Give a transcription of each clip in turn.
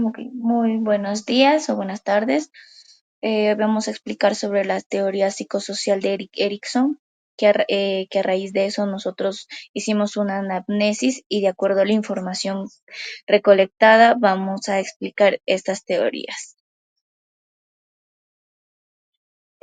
Ok, muy buenos días o buenas tardes. Vamos a explicar sobre la teoría psicosocial de Erik Erikson, que a raíz de eso nosotros hicimos una anamnesis y de acuerdo a la información recolectada vamos a explicar estas teorías.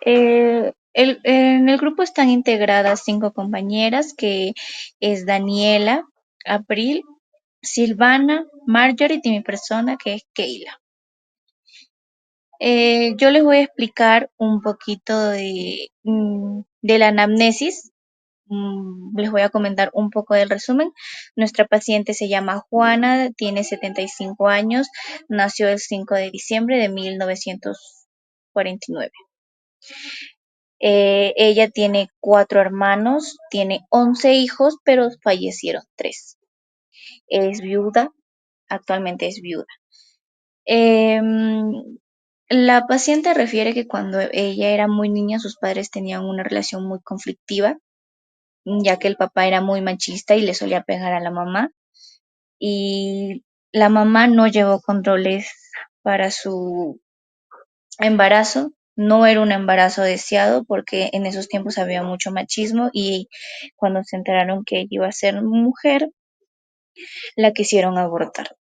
En el grupo están integradas 5 compañeras que es Daniela, April, Silvana, Marjorie y mi persona que es Keila. Yo les voy a explicar un poquito de la anamnesis. Les voy a comentar un poco del resumen. Nuestra paciente se llama Juana, tiene 75 años, nació el 5 de diciembre de 1949. Ella tiene 4 hermanos, tiene 11 hijos, pero fallecieron 3. Es viuda, actualmente es viuda. Em, la paciente refiere que cuando ella era muy niña sus padres tenían una relación muy conflictiva, ya que el papá era muy machista y le solía pegar a la mamá. Y la mamá no llevó controles para su embarazo. No era un embarazo deseado porque en esos tiempos había mucho machismo y cuando se enteraron que ella iba a ser mujer, la quisieron abortar.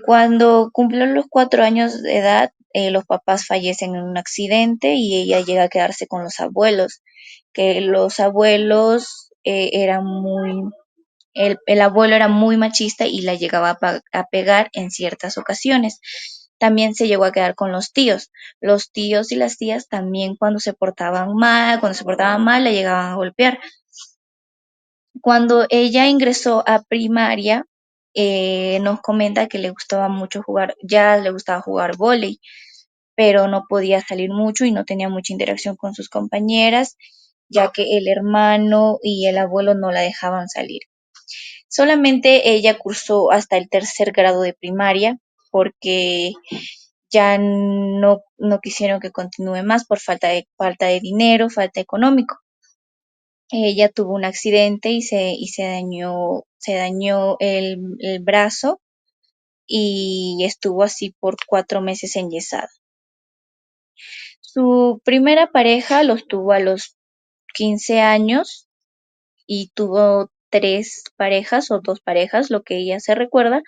Cuando cumplió los 4 años de edad, los papás fallecen en un accidente y ella llega a quedarse con los abuelos, que los abuelos eran el abuelo era muy machista y la llegaba a pegar en ciertas ocasiones. También se llegó a quedar con los tíos y las tías también cuando se portaban mal, la llegaban a golpear. Cuando ella ingresó a primaria, nos comenta que le gustaba mucho jugar jazz, le gustaba jugar vóley, pero no podía salir mucho y no tenía mucha interacción con sus compañeras, ya que el hermano y el abuelo no la dejaban salir. Solamente ella cursó hasta el tercer grado de primaria porque ya no quisieron que continúe más por falta de dinero, falta económico. Ella tuvo un accidente y se dañó el brazo y estuvo así por 4 meses enyesada. Su primera pareja los tuvo a los 15 años y tuvo 3 parejas o 2 parejas, lo que ella se recuerda.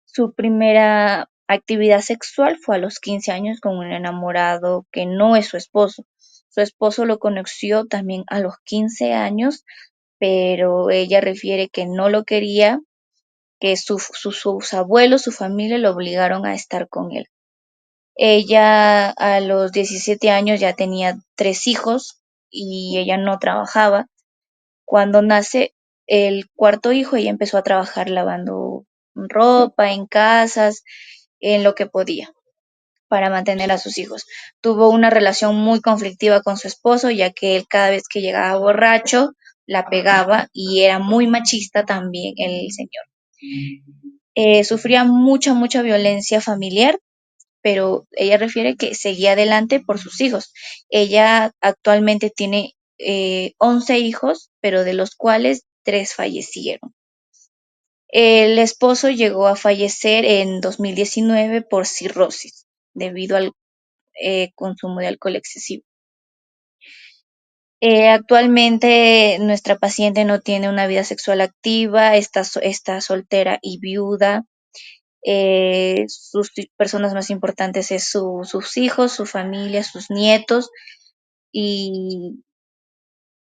Su primera actividad sexual fue a los 15 años con un enamorado que no es su esposo. Su esposo lo conoció también a los 15 años, pero ella refiere que no lo quería, que sus abuelos, su familia lo obligaron a estar con él. Ella a los 17 años ya tenía 3 hijos y ella no trabajaba. Cuando nace el cuarto hijo, ella empezó a trabajar lavando ropa en casas, en lo que podía para mantener a sus hijos. Tuvo una relación muy conflictiva con su esposo, ya que él cada vez que llegaba borracho la pegaba y era muy machista también el señor. Sufría mucha violencia familiar, pero ella refiere que seguía adelante por sus hijos. Ella actualmente tiene 11 hijos, pero de los cuales 3 fallecieron. El esposo llegó a fallecer en 2019 por cirrosis, debido al consumo de alcohol excesivo. Actualmente nuestra paciente no tiene una vida sexual activa, está soltera y viuda. Sus personas más importantes es sus hijos, su familia, sus nietos y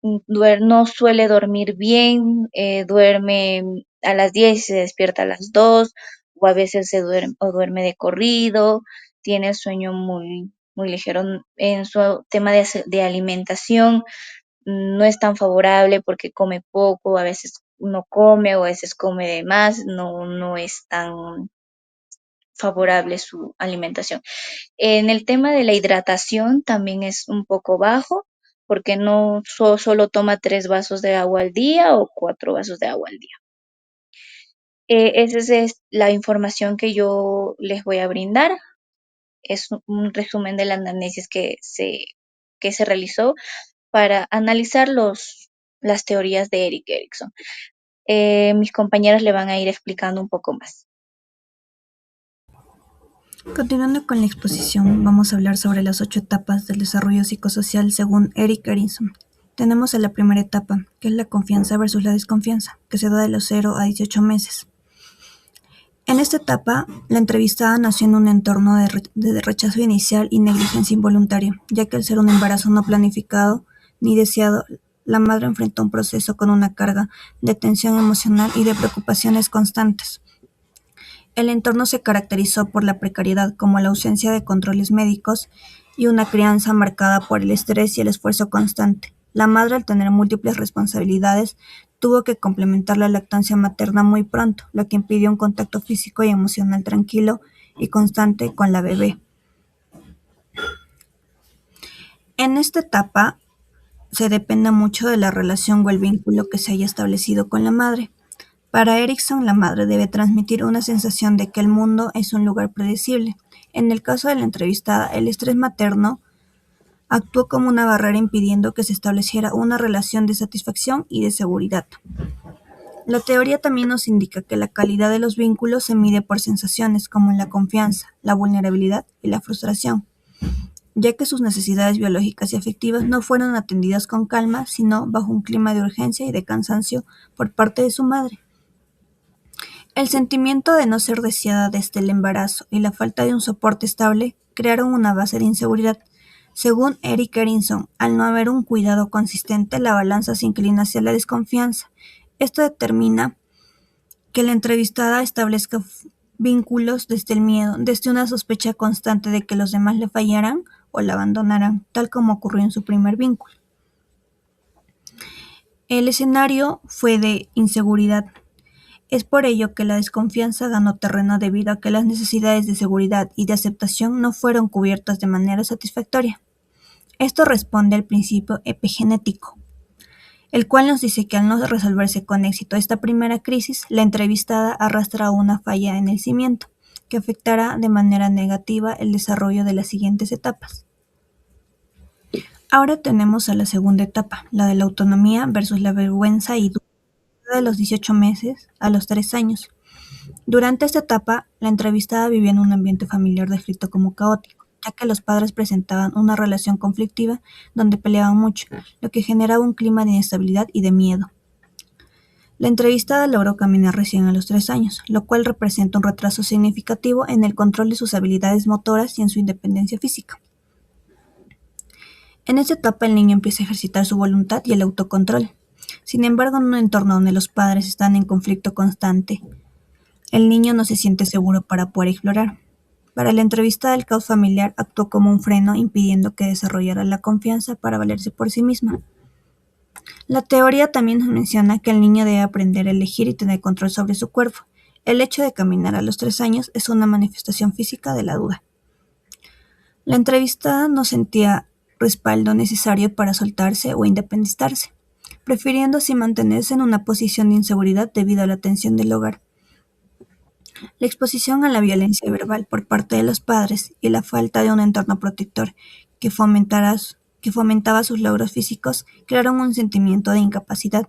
no suele dormir bien, duerme a las 10 y se despierta a las 2 o a veces duerme de corrido, tiene sueño muy ligero. En su tema de alimentación no es tan favorable porque come poco, a veces no come o a veces come de más, no es tan favorable su alimentación. En el tema de la hidratación también es un poco bajo porque no solo toma 3 vasos de agua al día o 4 vasos de agua al día. Esa es la información que yo les voy a brindar. Es un resumen de la análisis que se realizó para analizar las teorías de Erik Erikson. Mis compañeras le van a ir explicando un poco más. Continuando con la exposición, vamos a hablar sobre las 8 etapas del desarrollo psicosocial según Erik Erikson. Tenemos a la primera etapa, que es la confianza versus la desconfianza, que se da de los 0 a 18 meses. En esta etapa, la entrevistada nació en un entorno de rechazo inicial y negligencia involuntaria, ya que al ser un embarazo no planificado ni deseado, la madre enfrentó un proceso con una carga de tensión emocional y de preocupaciones constantes. El entorno se caracterizó por la precariedad, como la ausencia de controles médicos y una crianza marcada por el estrés y el esfuerzo constante. La madre, al tener múltiples responsabilidades, tuvo que complementar la lactancia materna muy pronto, lo que impidió un contacto físico y emocional tranquilo y constante con la bebé. En esta etapa se depende mucho de la relación o el vínculo que se haya establecido con la madre. Para Erikson, la madre debe transmitir una sensación de que el mundo es un lugar predecible. En el caso de la entrevistada, el estrés materno actuó como una barrera impidiendo que se estableciera una relación de satisfacción y de seguridad. La teoría también nos indica que la calidad de los vínculos se mide por sensaciones como la confianza, la vulnerabilidad y la frustración, ya que sus necesidades biológicas y afectivas no fueron atendidas con calma, sino bajo un clima de urgencia y de cansancio por parte de su madre. El sentimiento de no ser deseada desde el embarazo y la falta de un soporte estable crearon una base de inseguridad. Según Erik Erikson, al no haber un cuidado consistente, la balanza se inclina hacia la desconfianza. Esto determina que la entrevistada establezca vínculos desde el miedo, desde una sospecha constante de que los demás le fallarán o la abandonarán, tal como ocurrió en su primer vínculo. El escenario fue de inseguridad. Es por ello que la desconfianza ganó terreno debido a que las necesidades de seguridad y de aceptación no fueron cubiertas de manera satisfactoria. Esto responde al principio epigenético, el cual nos dice que al no resolverse con éxito esta primera crisis, la entrevistada arrastra una falla en el cimiento, que afectará de manera negativa el desarrollo de las siguientes etapas. Ahora tenemos a la segunda etapa, la de la autonomía versus la vergüenza y duda de los 18 meses a los 3 años. Durante esta etapa, la entrevistada vivía en un ambiente familiar descrito como caótico, ya que los padres presentaban una relación conflictiva donde peleaban mucho, lo que generaba un clima de inestabilidad y de miedo. La entrevistada logró caminar recién a los 3 años, lo cual representa un retraso significativo en el control de sus habilidades motoras y en su independencia física. En esta etapa el niño empieza a ejercitar su voluntad y el autocontrol. Sin embargo, en un entorno donde los padres están en conflicto constante, el niño no se siente seguro para poder explorar. Para la entrevista, el caos familiar actuó como un freno, impidiendo que desarrollara la confianza para valerse por sí misma. La teoría también nos menciona que el niño debe aprender a elegir y tener control sobre su cuerpo. El hecho de caminar a los 3 años es una manifestación física de la duda. La entrevistada no sentía respaldo necesario para soltarse o independizarse, prefiriendo así mantenerse en una posición de inseguridad debido a la tensión del hogar. La exposición a la violencia verbal por parte de los padres y la falta de un entorno protector que fomentaba sus logros físicos crearon un sentimiento de incapacidad.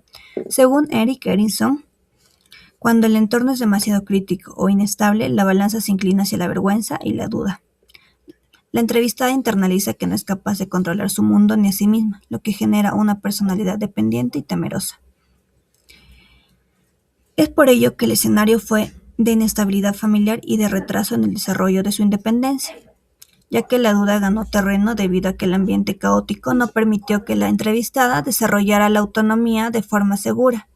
Según Erik Erikson, cuando el entorno es demasiado crítico o inestable, la balanza se inclina hacia la vergüenza y la duda. La entrevistada internaliza que no es capaz de controlar su mundo ni a sí misma, lo que genera una personalidad dependiente y temerosa. Es por ello que el escenario fue de inestabilidad familiar y de retraso en el desarrollo de su independencia, ya que la duda ganó terreno debido a que el ambiente caótico no permitió que la entrevistada desarrollara la autonomía de forma segura.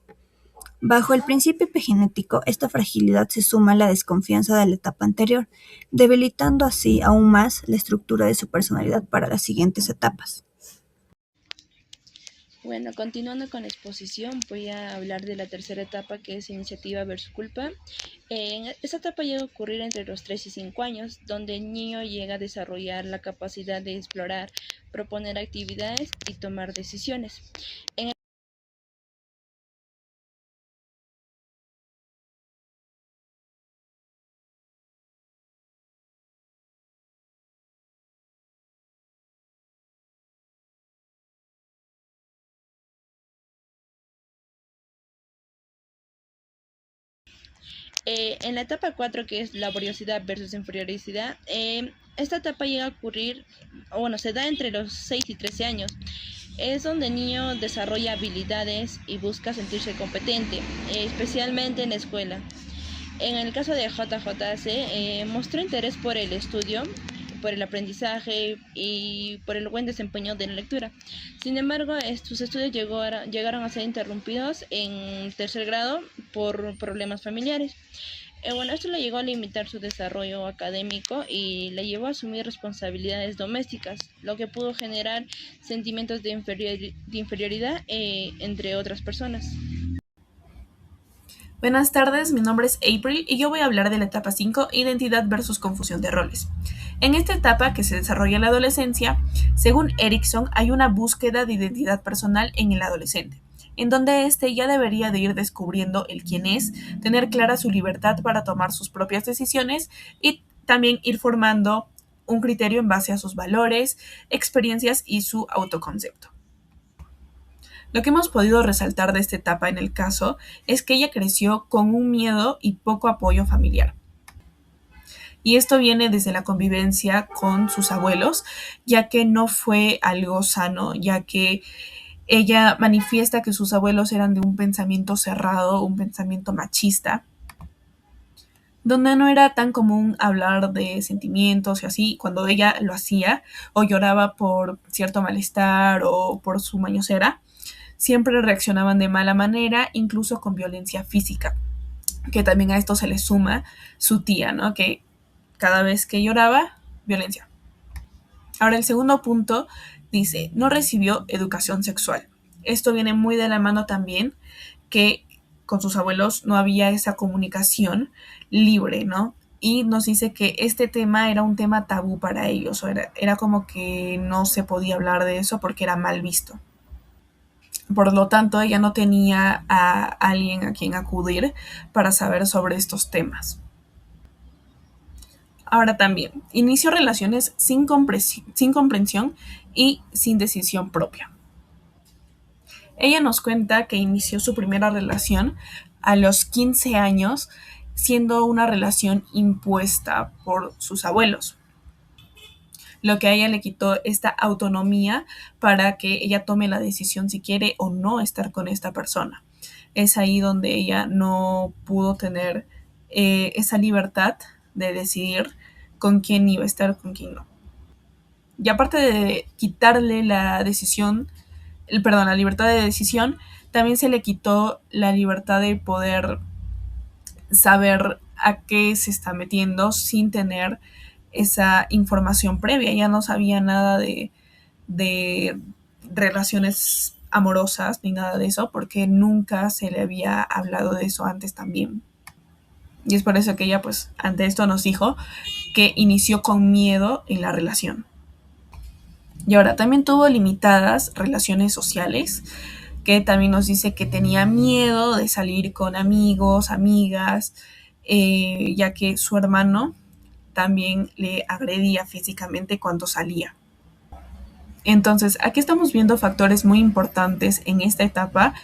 Bajo el principio epigenético, esta fragilidad se suma a la desconfianza de la etapa anterior, debilitando así aún más la estructura de su personalidad para las siguientes etapas. Bueno, continuando con la exposición, voy a hablar de la tercera etapa que es iniciativa versus culpa. En esta etapa llega a ocurrir entre los 3 y 5 años, donde el niño llega a desarrollar la capacidad de explorar, proponer actividades y tomar decisiones. En En la etapa 4, que es laboriosidad versus inferioridad, esta etapa llega a ocurrir, bueno, se da entre los 6 y 13 años. Es donde el niño desarrolla habilidades y busca sentirse competente, especialmente en la escuela. En el caso de JJC, mostró interés por el estudio, por el aprendizaje y por el buen desempeño de la lectura. Sin embargo, sus estudios llegaron a ser interrumpidos en tercer grado por problemas familiares. Bueno, esto le llegó a limitar su desarrollo académico y le llevó a asumir responsabilidades domésticas, lo que pudo generar sentimientos de inferioridad entre otras personas. Buenas tardes, mi nombre es April y yo voy a hablar de la etapa 5, identidad versus confusión de roles. En esta etapa, que se desarrolla en la adolescencia, según Erickson, hay una búsqueda de identidad personal en el adolescente, en donde éste ya debería de ir descubriendo el quién es, tener clara su libertad para tomar sus propias decisiones y también ir formando un criterio en base a sus valores, experiencias y su autoconcepto. Lo que hemos podido resaltar de esta etapa en el caso es que ella creció con un miedo y poco apoyo familiar. Y esto viene desde la convivencia con sus abuelos, ya que no fue algo sano, ya que ella manifiesta que sus abuelos eran de un pensamiento cerrado, un pensamiento machista, donde no era tan común hablar de sentimientos y así. Cuando ella lo hacía o lloraba por cierto malestar o por su mañosera, siempre reaccionaban de mala manera, incluso con violencia física, que también a esto se le suma su tía, ¿no? Que cada vez que lloraba, violencia. Ahora, el segundo punto dice, no recibió educación sexual. Esto viene muy de la mano también que con sus abuelos no había esa comunicación libre, ¿no? Y nos dice que este tema era un tema tabú para ellos, o era como que no se podía hablar de eso porque era mal visto. Por lo tanto, ella no tenía a alguien a quien acudir para saber sobre estos temas. Ahora también, inició relaciones sin comprensión y sin decisión propia. Ella nos cuenta que inició su primera relación a los 15 años, siendo una relación impuesta por sus abuelos, lo que a ella le quitó esta autonomía para que ella tome la decisión si quiere o no estar con esta persona. Es ahí donde ella no pudo tener esa libertad de decidir con quién iba a estar, con quién no. Y aparte de quitarle la la libertad de decisión, también se le quitó la libertad de poder saber a qué se está metiendo sin tener esa información previa. Ya no sabía nada de relaciones amorosas ni nada de eso, porque nunca se le había hablado de eso antes también. Y es por eso que ella, pues, ante esto nos dijo que inició con miedo en la relación. Y ahora también tuvo limitadas relaciones sociales, que también nos dice que tenía miedo de salir con amigos, amigas, ya que su hermano también le agredía físicamente cuando salía. Entonces, aquí estamos viendo factores muy importantes en esta etapa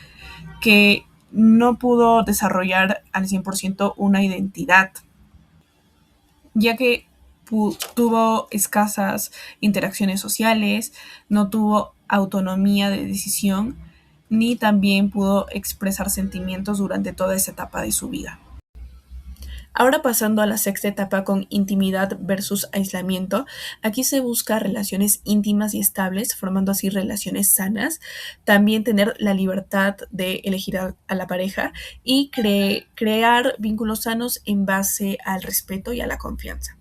que no pudo desarrollar al 100% una identidad, ya que tuvo escasas interacciones sociales, no tuvo autonomía de decisión, ni también pudo expresar sentimientos durante toda esa etapa de su vida. Ahora pasando a la sexta etapa con intimidad versus aislamiento, aquí se busca relaciones íntimas y estables, formando así relaciones sanas, también tener la libertad de elegir a la pareja y crear vínculos sanos en base al respeto y a la confianza.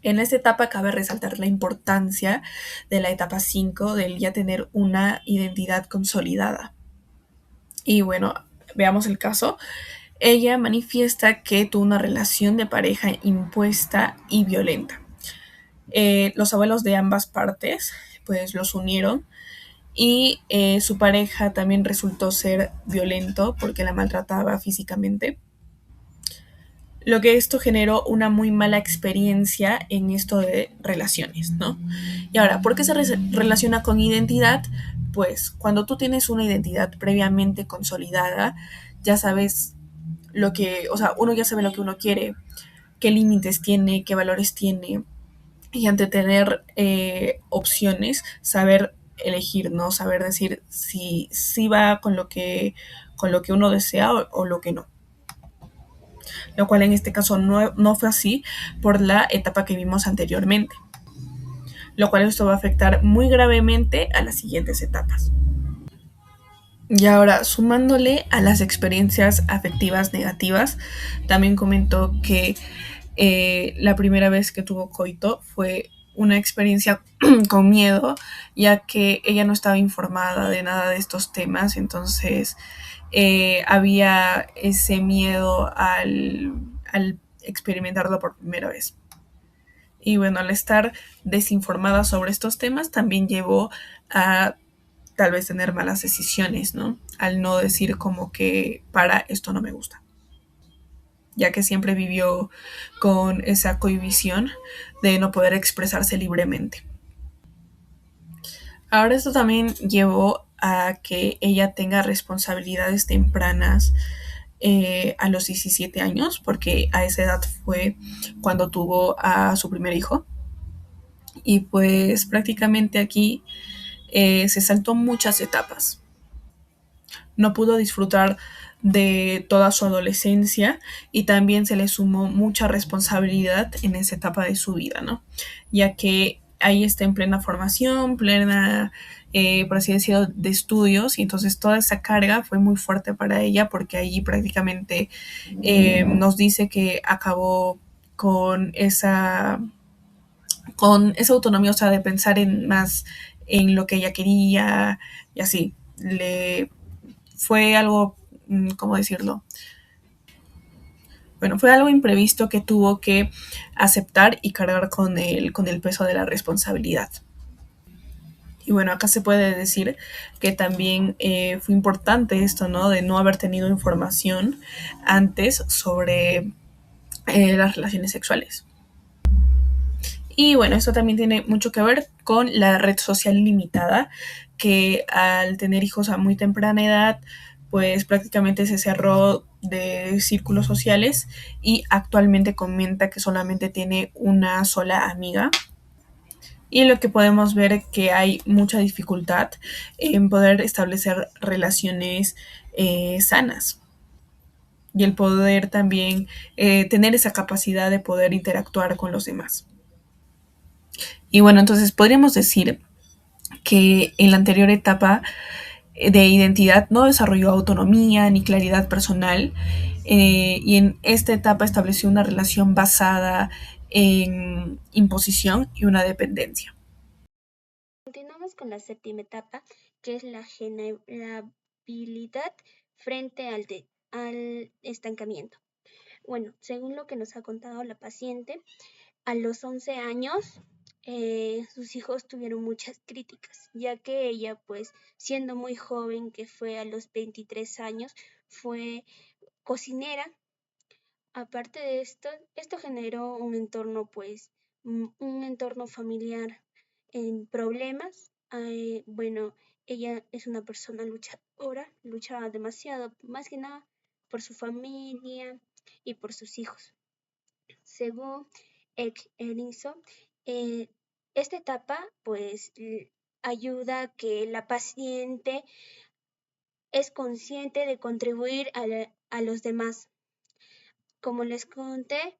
En esta etapa cabe resaltar la importancia de la etapa 5, del ya tener una identidad consolidada. Y bueno, veamos el caso. Ella manifiesta que tuvo una relación de pareja impuesta y violenta. Los abuelos de ambas partes pues los unieron y su pareja también resultó ser violento porque la maltrataba físicamente, lo que esto generó una muy mala experiencia en esto de relaciones, ¿no? Y ahora, ¿por qué se relaciona con identidad? Pues cuando tú tienes una identidad previamente consolidada, ya sabes lo que, o sea, uno ya sabe lo que uno quiere, qué límites tiene, qué valores tiene, y ante tener opciones, saber elegir, ¿no? Saber decir si va con lo que uno desea o lo que no. Lo cual en este caso no fue así por la etapa que vimos anteriormente, lo cual esto va a afectar muy gravemente a las siguientes etapas. Y ahora, sumándole a las experiencias afectivas negativas, también comentó que la primera vez que tuvo coito fue una experiencia con miedo, ya que ella no estaba informada de nada de estos temas, entonces había ese miedo al experimentarlo por primera vez. Y bueno, al estar desinformada sobre estos temas, también llevó a tal vez tener malas decisiones, ¿no? Al no decir como que para esto no me gusta, ya que siempre vivió con esa cohibición de no poder expresarse libremente. Ahora esto también llevó a que ella tenga responsabilidades tempranas a los 17 años, porque a esa edad fue cuando tuvo a su primer hijo. Y pues prácticamente aquí se saltó muchas etapas. No pudo disfrutar de toda su adolescencia y también se le sumó mucha responsabilidad en esa etapa de su vida, ¿no? Ya que ahí está en plena formación, plena, por así decirlo, de estudios, y entonces toda esa carga fue muy fuerte para ella porque allí prácticamente nos dice que acabó con con esa autonomía, o sea, de pensar en más en lo que ella quería y así. Le fue algo, ¿cómo decirlo? Bueno, fue algo imprevisto que tuvo que aceptar y cargar con el peso de la responsabilidad. Y bueno, acá se puede decir que también fue importante esto, ¿no? De no haber tenido información antes sobre las relaciones sexuales. Y bueno, esto también tiene mucho que ver con la red social limitada, que al tener hijos a muy temprana edad, pues prácticamente se cerró de círculos sociales y actualmente comenta que solamente tiene una sola amiga. Y lo que podemos ver es que hay mucha dificultad en poder establecer relaciones sanas y el poder también tener esa capacidad de poder interactuar con los demás. Y bueno, entonces podríamos decir que en la anterior etapa de identidad no desarrolló autonomía ni claridad personal, y en esta etapa estableció una relación basada en imposición y una dependencia. Continuamos con la séptima etapa, que es la generabilidad frente al estancamiento. Bueno, según lo que nos ha contado la paciente, a los 11 años sus hijos tuvieron muchas críticas, ya que ella, pues, siendo muy joven, que fue a los 23 años, fue cocinera. Aparte de esto generó un entorno, pues, un entorno familiar en problemas. Bueno, ella es una persona luchadora, luchaba demasiado, más que nada por su familia y por sus hijos. Según Eck Erinson, esta etapa, pues, ayuda a que la paciente es consciente de contribuir a los demás. Como les conté,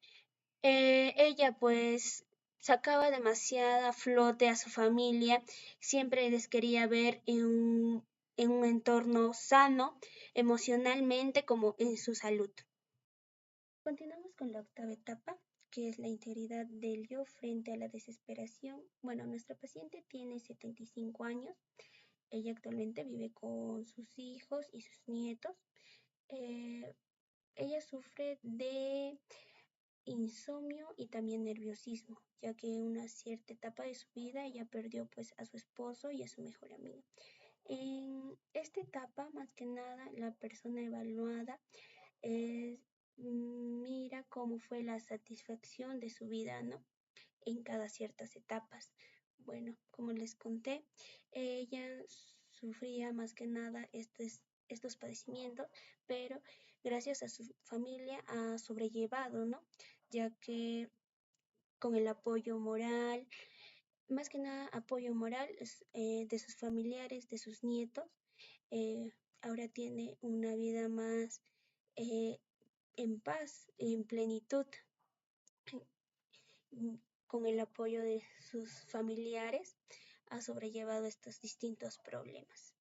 ella, pues, sacaba demasiada flote a su familia, siempre les quería ver en un entorno sano, emocionalmente como en su salud. Continuamos con la octava etapa, que es la integridad del yo frente a la desesperación. Bueno, nuestra paciente tiene 75 años. Ella actualmente vive con sus hijos y sus nietos. Ella sufre de insomnio y también nerviosismo, ya que en una cierta etapa de su vida ella perdió, pues, a su esposo y a su mejor amigo. En esta etapa, más que nada, la persona evaluada mira cómo fue la satisfacción de su vida, ¿no? En cada ciertas etapas. Bueno, como les conté, ella sufría más que nada estos padecimientos, pero gracias a su familia ha sobrellevado, ¿no? Ya que con el apoyo moral, más que nada apoyo moral de sus familiares, de sus nietos, eh, ahora tiene una vida más eh, en paz, en plenitud, con el apoyo de sus familiares, ha sobrellevado estos distintos problemas.